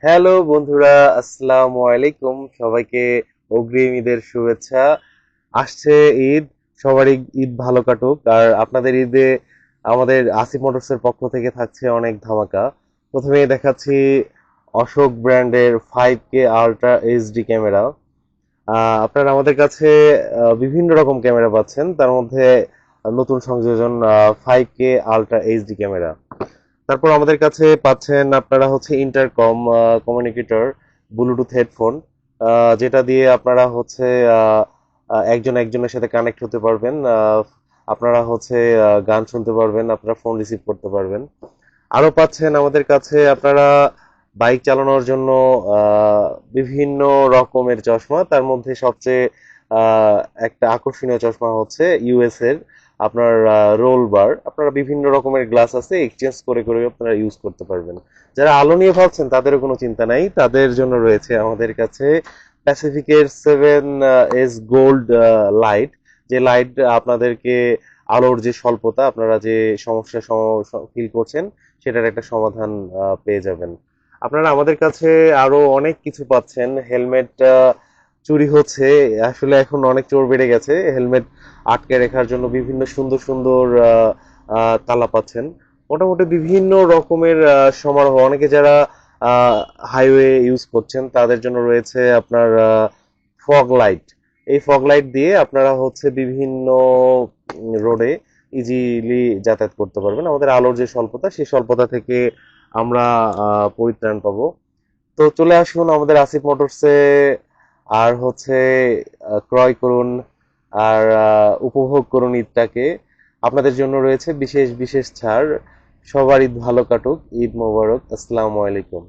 Hello বন্ধুরা, আসসালামু আলাইকুম। সবাইকে অগ্রিম ঈদের শুভেচ্ছা। আসছে ঈদ, সবারই ঈদ ভালো কাটুক। আর আপনাদের ঈদে আমাদের আসিফ মোটরসের পক্ষ থেকে থাকছে অনেক ধামাকা। প্রথমেই দেখাচ্ছি অশোক ব্র্যান্ডের 5K আলট্রা এইচডি ক্যামেরা। আপনারা আমাদের কাছে বিভিন্ন রকম ক্যামেরা পাচ্ছেন, তার মধ্যে নতুন সংযোজন 5K আলট্রা এইচডি ক্যামেরা। তারপর আমাদের কাছে পাচ্ছেন আপনারা হচ্ছে ইন্টারকম কমিউনিকেটর, ব্লুটুথ হেডফোন, যেটা দিয়ে আপনারা হচ্ছে একজন একজনের সাথে কানেক্ট হতে পারবেন। আপনারা হচ্ছে গান শুনতে পারবেন, আপনারা ফোন রিসিভ করতে পারবেন। আরো পাচ্ছেন আমাদের কাছে আপনারা বাইক চালানোর জন্য আহ, বিভিন্ন রকমের চশমা। তার মধ্যে সবচেয়ে একটা আকর্ষণীয় চশমা হচ্ছে ইউএস এর আপনার রোল বার। আপনারা বিভিন্ন রকমের গ্লাস আছে, এক্সচেঞ্জ করে করে আপনারা ইউজ করতে পারবেন। যারা আলো নিয়ে ভাবছেন তাদেরও কোনো চিন্তা নাই, তাদের জন্য রয়েছে আমাদের কাছে প্যাসিফিকের 7S গোল্ড লাইট। যে লাইট আপনাদেরকে আলোর যে স্বল্পতা, আপনারা যে সমস্যা ফিল করছেন, সেটার একটা সমাধান পেয়ে যাবেন। আপনারা আমাদের কাছে আরো অনেক কিছু পাচ্ছেন। হেলমেট চুরি হচ্ছে, আসলে এখন অনেক চোর বেড়ে গেছে। হেলমেট আটকে রাখার জন্য বিভিন্ন সুন্দর সুন্দর তালা পাচ্ছেন। মোটামুটি বিভিন্ন রকমের সমারোহ। অনেকে যারা হাইওয়ে ইউজ করছেন তাদের জন্য রয়েছে আপনার ফগ লাইট। এই ফগ লাইট দিয়ে আপনারা হচ্ছে বিভিন্ন রোডে ইজিলি যাতায়াত করতে পারবেন। আমাদের আলোর যে স্বল্পতা, সেই স্বল্পতা থেকে আমরা পরিত্রাণ পাবো। তো চলে আসুন আমাদের আসিফ মোটরসে, আর হচ্ছে ক্রয় করুন, আর উপভোগ করুন ঈদটাকে। আপনাদের জন্য রয়েছে বিশেষ বিশেষ ছাড়। সবার ঈদ ভালো কাটুক। ঈদ মোবারক। আসসালামু আলাইকুম।